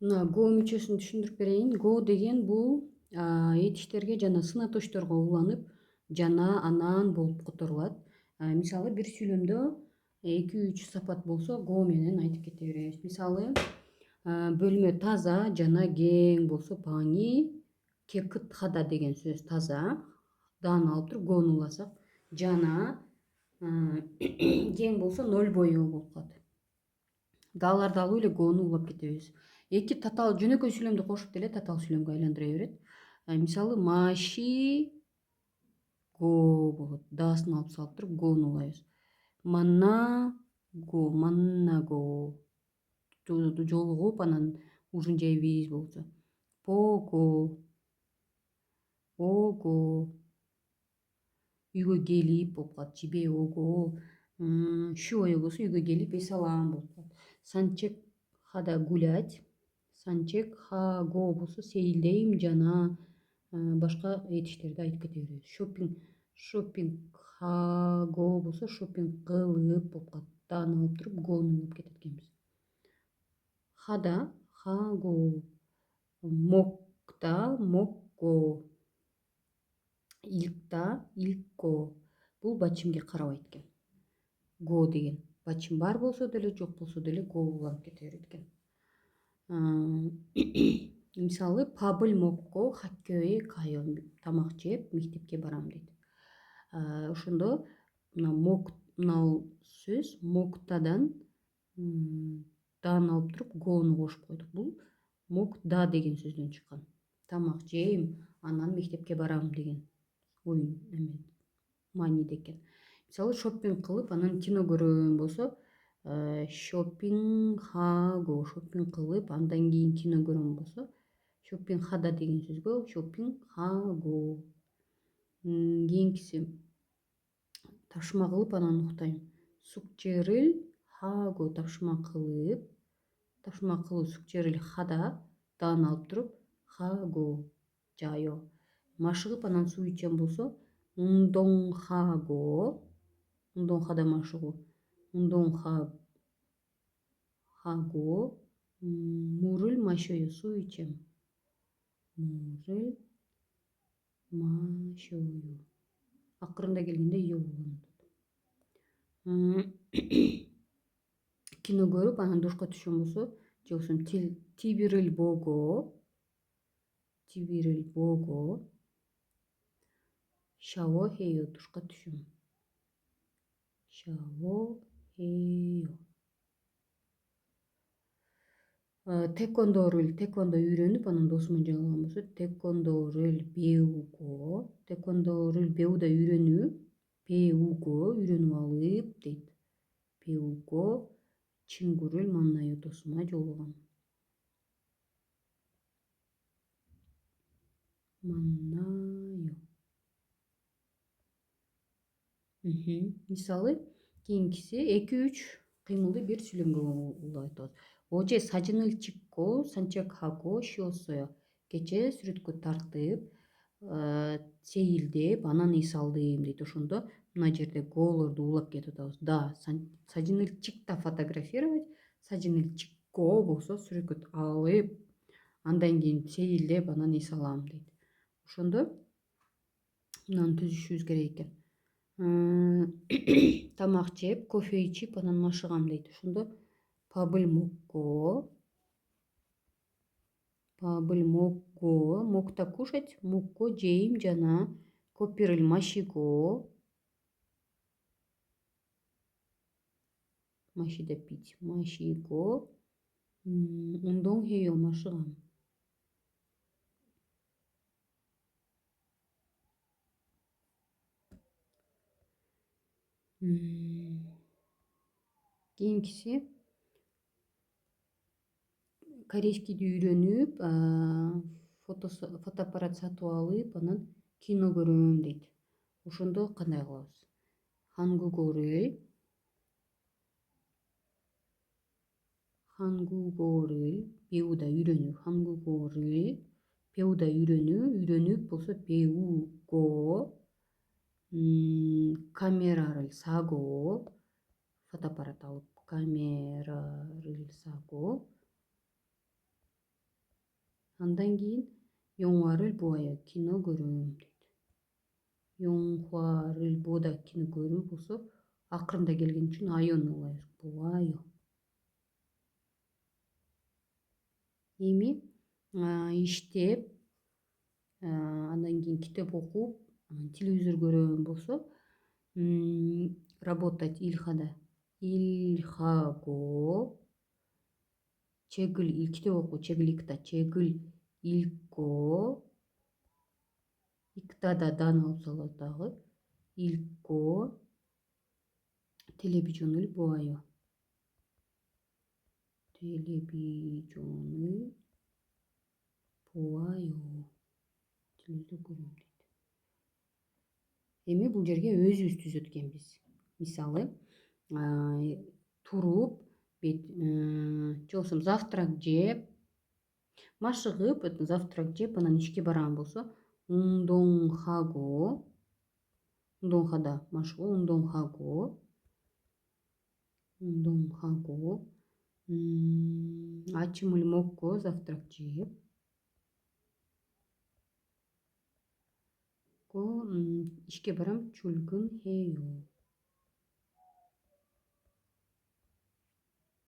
Мына go мүчөсүн түшүндүрүп берейин. Go деген бул этиштерге жана сына точторго уланып жана анан болуп которулат. Мисалы бир сүйлөмдө 2-3 сапат болсо go менен айтып кете беребиз. Мисалы бөлмө таза жана кең болсо паани кекыт хада деген сөз таза. Дааны алып туруп гону уласак жана кең болсо ноль бою болуп калат. Дааларды алып эле гону улап кетебиз. Эки татаал жөнөкөй сүйлөмдү кошуп деле татаал сүйлөмгө айландыра берет. Мисалы маши го болот. Даасын алып салып туруп гону улайбыз. Манна го жолугуп анан ужун жейбиз болсо. Пого ого үйгө келип болуп калат. Жибе ого шуой болсо үйгө келип эсалам болуп калат. Санчек хада гулять. Санчек хаго болсо сейилдейм жана башка этиштерди айтып кете беребиз. Шопинг хаго болсо шопинг кылып болуп калат. Дааны алып туруп гону улап кетет экенбиз. Хада хаго, мокта мокко, илкта илкко. Бул бачимге карабайт экен. Го деген бачим бар болсо деле жок болсо деле го уланып кете берет экен. Мисалы пабыл мокко хоккей кайо тамак жеп мектепке барам дейт. Ошондо мына сөз моктадан дааны алып туруп гону кошуп койдук. Бул мокда деген сөздөн чыккан. Тамак жейм, анан мектепке барам деген ой мааниде экен. Мисалы шопинг кылып анан кино көрөм болсо шопинг хаго шопинг кылып андан кийин кино көрөм болсо шопинг хада деген сөзгө шопинг хаго. Кийинкиси тапшырма кылып анан уктайм. Сукчерил хаго тапшырма кылуу сукчерил хада дааны алып туруп хаго жайо. Машыгып анан суу ичем болсо ундон хаго ундон машыгуу хаго мурул машою суу ичем. Мурул машою. Акырында келгенде ё уланат. Кино көрүп анан душка түшөм болсо же болбосо тибирил бого шаво хеё душка түшөм. Шаво хеё. Текондо үйрөнүп анан досума жалган болсо текондорул беуда үйрөнүп үйрөнүп алып дейт. Пеуго чиңгурул маннайо досума жолугам. Маннайо. Мисалы кийинкиси 2-3 кыймылды бир сүйлөмгө улайтып атат. Оже сажынылчыкко санчек хаго шиосоё. Кечээ сүрөткө тартып, сейилдеп, анан эс алдым дейт. Ошондо мына жерде голорду улап кетип атабыз. Да, сажынылчыкта фотографировать, сажынылчыкко болсо сүрөткө алып, андан кийин сейилдеп, анан эс алам дейт. Ошондо мынаны түзүшүбүз керек экен. Тамак жеп, кофе ичип, анан машыгам дейт. Ошондо пабыл мокко, мокта кушать, мокко жейм жана копирил машиго, машида пить, машиго, ундон хеё машыгам. Кийинкиси корейскийди үйрөнүп, фотоаппарат сатып алып, анан кино көрөм дейт. Ошондо кандай кылабыз? Хангугорыл беуда үйрөнүп болсо беуго камерарыл саго фотоаппарат алып камерарыл саго Андан кийин Йоңуарыл кино көрөм дейт. Йоңуарыл кино көрүү болсо акырында келген үчүн айону ылайык буайо. Эми иштеп андан кийин китеп окуп телевизор көрөм болсо работать Ильхада. Ильхаго чегил китеп окуу чегил икта чегил илко икта да дан алып салат дагы илко телевизионный буайо. Телевизионный буайо. Телевизор көрөм дейт. Эми бул жерге өзүбүз түзөт экенбиз. Мисалы туруп бет же болбосо завтрак жеп машыгып завтрак жеп анан ишке барган болсо ундонхада машыгуу ундонхаго ачымыл мокко завтрак жеп ишке барам чулгун хею.